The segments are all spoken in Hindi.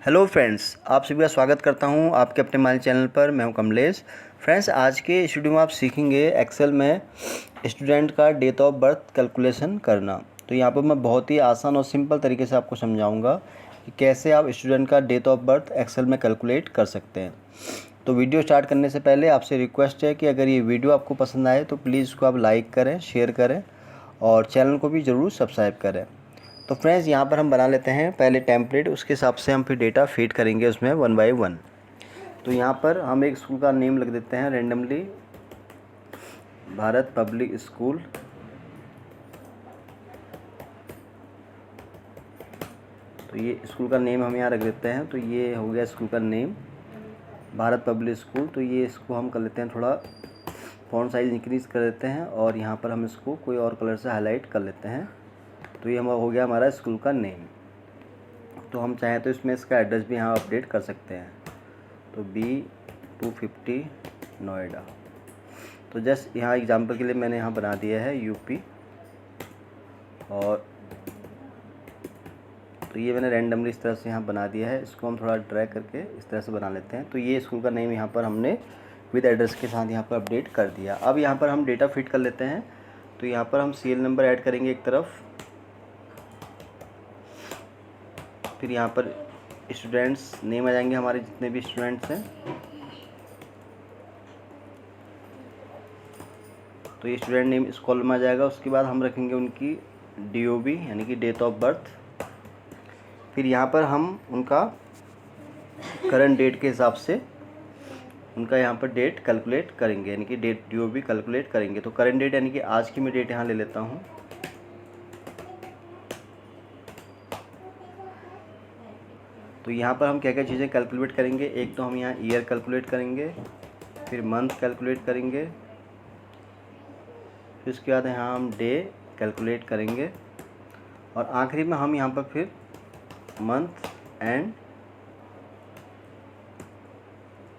हेलो फ्रेंड्स, आप सभी का स्वागत करता हूं आपके अपने हमारे चैनल पर। मैं हूं कमलेश। फ्रेंड्स, आज के इस वीडियो में आप सीखेंगे एक्सेल में स्टूडेंट का डेट ऑफ बर्थ कैलकुलेशन करना। तो यहाँ पर मैं बहुत ही आसान और सिंपल तरीके से आपको समझाऊंगा कि कैसे आप स्टूडेंट का डेट ऑफ बर्थ एक्सेल में कैलकुलेट कर सकते हैं। तो वीडियो स्टार्ट करने से पहले आपसे रिक्वेस्ट है कि अगर ये वीडियो आपको पसंद आए तो प्लीज़ इसको आप लाइक करें, शेयर करें और चैनल को भी ज़रूर सब्सक्राइब करें। तो फ्रेंड्स, यहाँ पर हम बना लेते हैं पहले टेम्पलेट, उसके हिसाब से हम फिर डेटा फीड करेंगे उसमें 1 बाय 1। तो यहाँ पर हम एक स्कूल का नेम लिख देते हैं रेंडमली, भारत पब्लिक स्कूल। तो ये स्कूल का नेम हम यहाँ रख देते हैं। तो ये हो गया स्कूल का नेम, भारत पब्लिक स्कूल। तो ये इसको हम कर लेते हैं, थोड़ा फॉन्ट साइज़ इंक्रीज़ कर देते हैं और यहाँ पर हम इसको कोई और कलर से हाईलाइट कर लेते हैं। तो ये हो गया हमारा स्कूल का नेम। तो हम चाहें तो इसमें इसका एड्रेस भी यहाँ अपडेट कर सकते हैं। तो B250 नोएडा। तो जस्ट यहाँ एग्जांपल के लिए मैंने यहाँ बना दिया है यूपी। और तो ये मैंने रैंडमली इस तरह से यहाँ बना दिया है। इसको हम थोड़ा ड्रैग करके इस तरह से बना लेते हैं। तो ये स्कूल का नेम यहाँ पर हमने विद एड्रेस के साथ यहाँ पर अपडेट कर दिया। अब यहाँ पर हम डेटा फिट कर लेते हैं। तो यहाँ पर हम सीरियल नंबर ऐड करेंगे एक तरफ, फिर यहाँ पर स्टूडेंट्स नेम आ जाएंगे हमारे जितने भी स्टूडेंट्स हैं। तो ये स्टूडेंट नेम इस कॉलम में आ जाएगा। उसके बाद हम रखेंगे उनकी DOB यानी कि डेट ऑफ बर्थ। फिर यहाँ पर हम उनका करंट डेट के हिसाब से उनका यहाँ पर डेट कैलकुलेट करेंगे, यानी कि डेट DOB कैलकुलेट करेंगे। तो करंट डेट यानी कि आज की मैं डेट यहाँ ले लेता हूँ। तो यहाँ पर हम क्या क्या चीज़ें कैलकुलेट करेंगे, एक तो हम यहाँ ईयर कैलकुलेट करेंगे, फिर मंथ कैलकुलेट करेंगे, फिर उसके बाद यहाँ हम डे कैलकुलेट करेंगे और आखिरी में हम यहाँ पर फिर मंथ एंड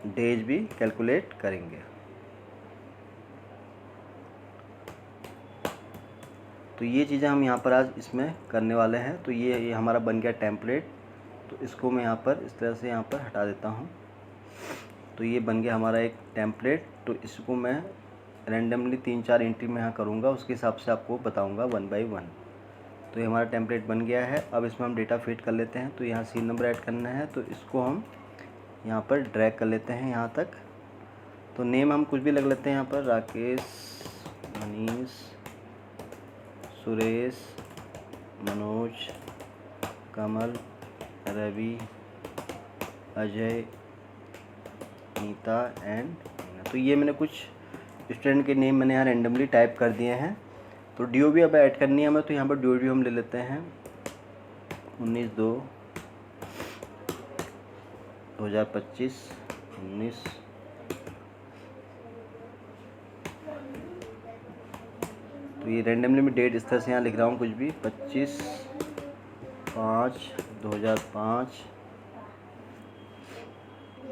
डेज भी कैलकुलेट करेंगे। तो ये चीज़ें हम यहाँ पर आज इसमें करने वाले हैं। तो ये हमारा बन गया टेम्पलेट। तो इसको मैं यहाँ पर इस तरह से यहाँ पर हटा देता हूँ। तो ये बन गया हमारा एक टेम्पलेट। तो इसको मैं रैंडमली 3-4 एंट्री में यहाँ करूँगा, उसके हिसाब से आपको बताऊँगा 1 बाय 1। तो ये हमारा टेम्पलेट बन गया है। अब इसमें हम डेटा फिट कर लेते हैं। तो यहाँ सीरियल नंबर ऐड करना है, तो इसको हम यहाँ पर ड्रैग कर लेते हैं यहाँ तक। तो नेम हम कुछ भी लग लेते हैं यहाँ पर, राकेश, मनीष, सुरेश, मनोज, कमल, रवि, अजय, नीता एंड। तो ये मैंने कुछ स्टूडेंट के नेम मैंने यहाँ रैंडमली टाइप कर दिए हैं। तो DOB अब ऐड करनी है हमें। तो यहाँ पर DOB हम ले लेते हैं 19/2/2025 19। तो ये रैंडमली मैं डेट इस तरह से यहाँ लिख रहा हूँ, कुछ भी 25/5/2005।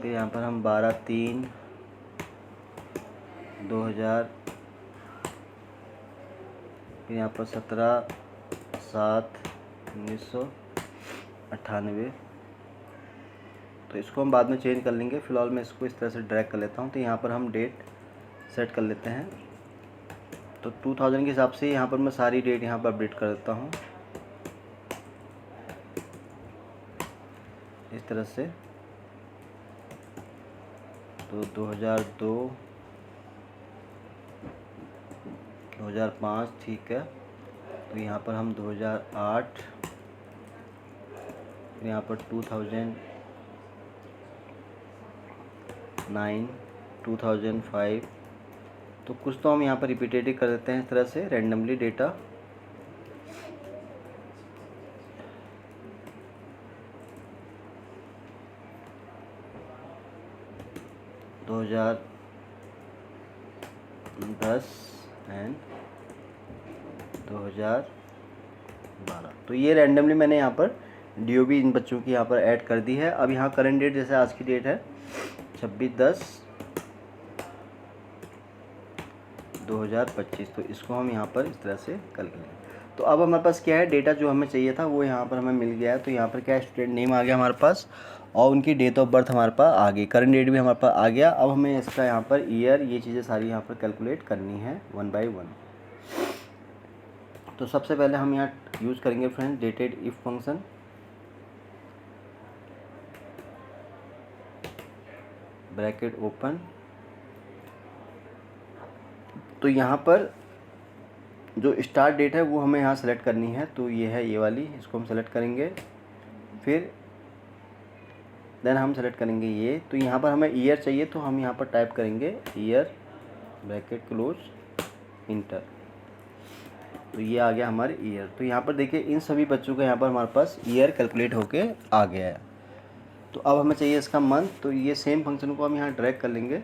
फिर यहाँ पर हम 12/3/2000, फिर यहाँ पर 17/7/1998। तो इसको हम बाद में चेंज कर लेंगे। फ़िलहाल मैं इसको इस तरह से ड्रैग कर लेता हूँ। तो यहाँ पर हम डेट सेट कर लेते हैं। तो 2000 के हिसाब से यहाँ पर मैं सारी डेट यहाँ पर अपडेट कर देता हूँ इस तरह से। तो 2002 2005 ठीक है। तो यहाँ पर हम 2008, यहाँ पर 2009 2005। तो कुछ तो हम यहाँ पर रिपीटेटिव कर देते हैं इस तरह से रैंडमली डेटा। दो 2010 एंड 2012। तो ये रैंडमली मैंने यहाँ पर DOB इन बच्चों की यहाँ पर ऐड कर दी है। अब यहाँ करंट डेट जैसे आज की डेट है 26/10/2025। तो इसको हम यहाँ पर इस तरह से कर लेंगे। तो अब हमारे पास क्या है, डेटा जो हमें चाहिए था वो यहाँ पर हमें मिल गया है। तो यहाँ पर क्या है, स्टूडेंट नेम आ गया हमारे पास और उनकी डेट ऑफ बर्थ हमारे पास आ गई, करंट डेट भी हमारे पास आ गया। अब हमें इसका यहाँ पर ईयर, ये चीज़ें सारी यहाँ पर कैलकुलेट करनी है वन बाय वन। तो सबसे पहले हम यहाँ यूज़ करेंगे friends dated if function. Bracket open. तो यहाँ पर जो स्टार्ट डेट है वो हमें यहाँ सेलेक्ट करनी है, तो ये है ये वाली, इसको हम सेलेक्ट करेंगे। फिर देन हम सेलेक्ट करेंगे ये। तो यहाँ पर हमें ईयर चाहिए, तो हम यहाँ पर टाइप करेंगे ईयर, ब्रैकेट क्लोज, इंटर। तो ये आ गया हमारे ईयर। तो यहाँ पर देखिए इन सभी बच्चों का यहाँ पर हमारे पास ईयर कैलकुलेट होके आ गया है। तो अब हमें चाहिए इसका मंथ, तो ये सेम फंक्शन को हम यहाँ ड्रैग कर लेंगे।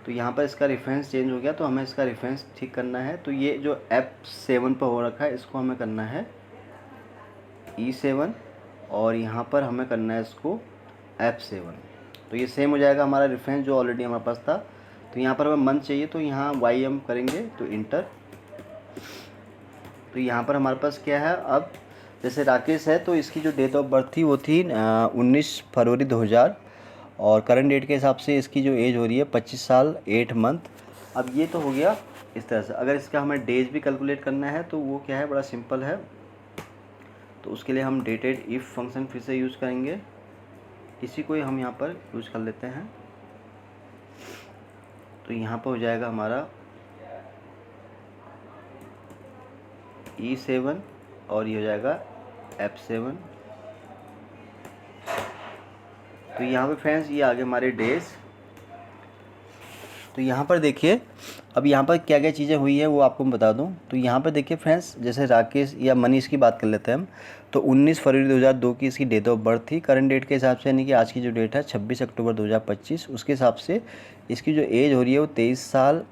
तो यहाँ पर इसका रेफरेंस चेंज हो गया, तो हमें इसका रेफरेंस ठीक करना है। तो ये जो F7 पर हो रखा है इसको हमें करना है E7 और यहाँ पर हमें करना है इसको F7। तो ये सेम हो जाएगा हमारा रेफरेंस जो ऑलरेडी हमारे पास था। तो यहाँ पर हमें मंथ चाहिए, तो यहाँ YM करेंगे तो इंटर। तो यहाँ पर हमारे पास क्या है, अब जैसे राकेश है तो इसकी जो डेट ऑफ बर्थ थी वो थी 19 फरवरी 2000 और करंट डेट के हिसाब से इसकी जो एज हो रही है 25 साल 8 मंथ। अब ये तो हो गया इस तरह से। अगर इसका हमें डेज भी कैलकुलेट करना है तो वो क्या है, बड़ा सिंपल है। तो उसके लिए हम डेटेड इफ़ फंक्शन फिर से यूज़ करेंगे। इसी को ही हम यहाँ पर यूज़ कर लेते हैं। तो यहाँ पर हो जाएगा हमारा E7 और ये हो जाएगा F7। तो यहाँ पे फ्रेंड्स ये आ गए हमारे डेज। तो यहाँ पर देखिए अब यहाँ पर क्या क्या चीज़ें हुई है वो आपको मैं बता दूँ। तो यहाँ पर देखिए फ्रेंड्स, जैसे राकेश या मनीष की बात कर लेते हैं हम। तो 19 फरवरी 2002 की इसकी डेट ऑफ बर्थ थी। करंट डेट के हिसाब से यानी कि आज की जो डेट है 26 अक्टूबर 2025, उसके हिसाब से इसकी जो एज हो रही है वो 23 साल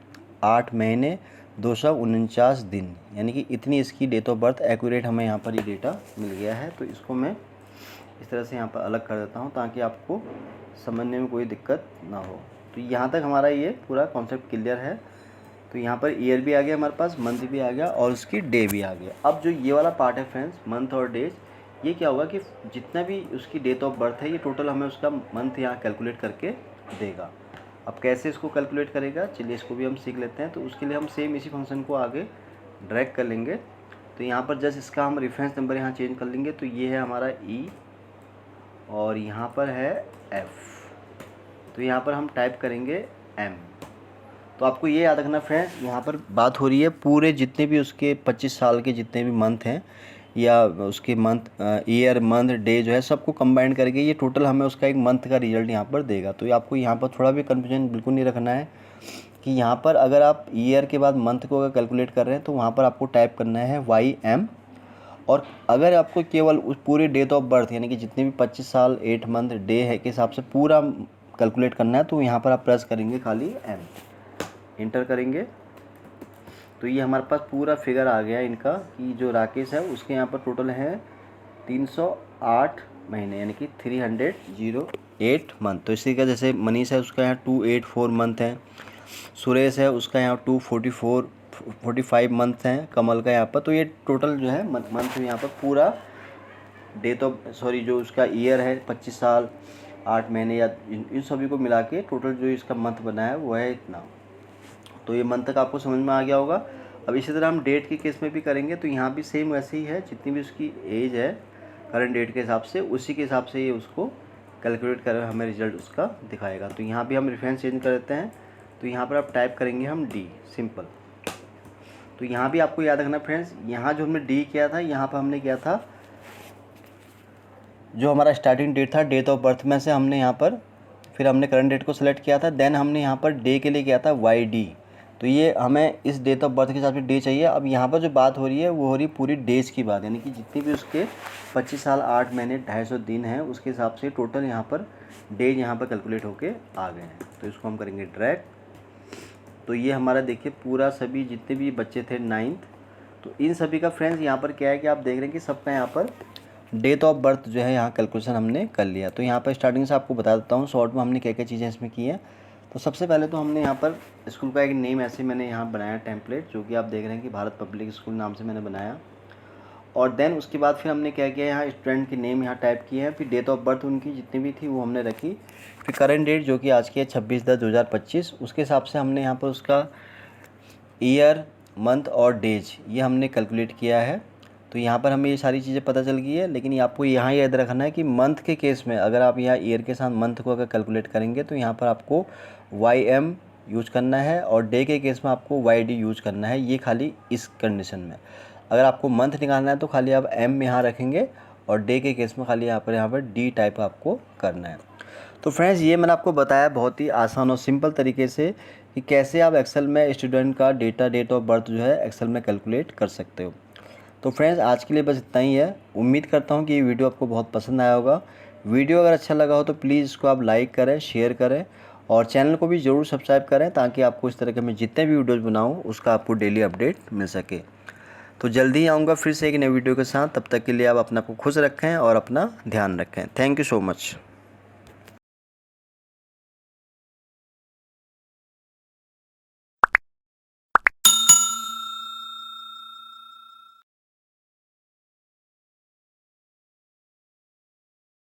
8 महीने 249 दिन, यानी कि इतनी इसकी डेट ऑफ बर्थ एक्यूरेट हमें यहाँ पर ये डेटा मिल गया है। तो इसको मैं इस तरह से यहाँ पर अलग कर देता हूँ ताकि आपको समझने में कोई दिक्कत ना हो। तो यहाँ तक हमारा ये पूरा कॉन्सेप्ट क्लियर है। तो यहाँ पर ईयर भी आ गया हमारे पास, मंथ भी आ गया और उसकी डे भी आ गया। अब जो ये वाला पार्ट है फ्रेंड्स, मंथ और डेज, ये क्या होगा कि जितना भी उसकी डेट ऑफ बर्थ है ये टोटल हमें उसका मंथ यहाँ कैलकुलेट करके देगा। अब कैसे इसको कैलकुलेट करेगा, चलिए इसको भी हम सीख लेते हैं। तो उसके लिए हम सेम इसी फंक्शन को आगे ड्रैग कर लेंगे। तो यहाँ पर जस्ट इसका हम रेफरेंस नंबर यहाँ चेंज कर लेंगे। तो ये है हमारा E और यहाँ पर है F। तो यहाँ पर हम टाइप करेंगे M। तो आपको ये याद रखना फ्रेंड्स, यहाँ पर बात हो रही है पूरे जितने भी उसके 25 साल के जितने भी मंथ हैं या उसके मंथ, ईयर, मंथ, डे जो है सबको कंबाइन करके ये टोटल हमें उसका एक मंथ का रिजल्ट यहाँ पर देगा। तो आपको यहाँ पर थोड़ा भी कन्फ्यूजन बिल्कुल नहीं रखना है कि यहाँ पर अगर आप ईयर के बाद मंथ को अगर कैलकुलेट कर रहे हैं तो वहाँ पर आपको टाइप करना है YM। और अगर आपको केवल उस पूरी डेट ऑफ बर्थ यानी कि जितने भी 25 साल 8 मंथ डे है के हिसाब से पूरा कैलकुलेट करना है तो यहाँ पर आप प्रेस करेंगे खाली M, इंटर करेंगे। तो ये हमारे पास पूरा फिगर आ गया इनका कि जो राकेश है उसके यहाँ पर टोटल है 308 महीने यानी कि 308 मंथ। तो इसी का जैसे मनीष है उसका यहाँ 284 मंथ है, सुरेश है उसका यहाँ 245 मंथ हैं, कमल का यहाँ पर। तो ये टोटल जो है मंथ यहाँ पर पूरा डेट ऑफ जो उसका ईयर है 25 साल 8 महीने या इन सभी को मिला के टोटल जो इसका मंथ बना है वो है इतना। तो ये मंथ तक आपको समझ में आ गया होगा। अब इसी तरह हम डेट के केस में भी करेंगे। तो यहाँ भी सेम वैसे ही है, जितनी भी उसकी एज है करंट डेट के हिसाब से उसी के हिसाब से ये उसको कैलकुलेट कर हमें रिजल्ट उसका दिखाएगा। तो यहाँ भी हम रेफरेंस चेंज कर देते हैं। तो यहाँ पर आप टाइप करेंगे हम D, सिंपल। तो यहाँ भी आपको याद रखना फ्रेंड्स, यहाँ जो हमने D किया था यहाँ पर हमने किया था जो हमारा स्टार्टिंग डेट था डेट ऑफ बर्थ में से हमने यहाँ पर फिर हमने करंट डेट को सिलेक्ट किया था। देन हमने यहाँ पर डे के लिए किया था YD। तो ये हमें इस डेट ऑफ बर्थ के हिसाब से डे चाहिए। अब यहाँ पर जो बात हो रही है वो हो रही पूरी डेज की बात, यानी कि जितनी भी उसके 25 साल 8 महीने 250 दिन हैं उसके हिसाब से टोटल यहाँ पर डेज यहाँ पर कैलकुलेट होके आ गए हैं। तो इसको हम करेंगे ड्रैग। तो ये हमारा देखिए पूरा सभी जितने भी बच्चे थे 9th, तो इन सभी का फ्रेंड्स यहाँ पर क्या है कि आप देख रहे हैं कि सबका यहाँ पर डेट ऑफ बर्थ जो है यहाँ कैलकुलेशन हमने कर लिया। तो यहाँ पर स्टार्टिंग से आपको बता देता हूँ शॉर्ट में हमने क्या क्या चीज़ें इसमें की हैं। तो सबसे पहले तो हमने यहाँ पर स्कूल का एक नेम ऐसे मैंने यहाँ बनाया टेम्पलेट, जो कि आप देख रहे हैं कि भारत पब्लिक स्कूल नाम से मैंने बनाया। और देन उसके बाद फिर हमने क्या किया, यहाँ स्टूडेंट की नेम यहाँ टाइप की है, फिर डेट ऑफ बर्थ उनकी जितनी भी थी वो हमने रखी, फिर करंट डेट जो कि आज की है 26/10/2025, उसके हिसाब से हमने यहाँ पर उसका ईयर, मंथ और डेज ये हमने कैलकुलेट किया है। तो यहाँ पर हमें ये सारी चीज़ें पता चल गई है, लेकिन आपको यहाँ याद रखना है कि मंथ के केस में अगर आप यहाँ ईयर के साथ मंथ को अगर कैलकुलेट करेंगे तो यहाँ पर आपको YM यूज करना है, और डे के केस में आपको YD यूज करना है, ये खाली इस कंडीशन में। अगर आपको मंथ निकालना है तो खाली आप M यहाँ रखेंगे, और डे के केस में खाली यहाँ पर D टाइप आपको करना है। तो फ्रेंड्स ये मैंने आपको बताया बहुत ही आसान और सिंपल तरीके से कि कैसे आप एक्सेल में स्टूडेंट का डेट ऑफ बर्थ जो है एक्सेल में कैलकुलेट कर सकते हो। तो फ्रेंड्स आज के लिए बस इतना ही है। उम्मीद करता हूँ कि ये वीडियो आपको बहुत पसंद आया होगा। वीडियो अगर अच्छा लगा हो तो प्लीज़ इसको आप लाइक करें, शेयर करें, और चैनल को भी ज़रूर सब्सक्राइब करें, ताकि आपको इस तरह के मैं जितने भी वीडियोज़ बनाऊँ उसका आपको डेली अपडेट मिल सके। तो जल्दी ही आऊँगा फिर से एक नई वीडियो के साथ। तब तक के लिए आप अपना को खुश रखें और अपना ध्यान रखें। Thank you so much.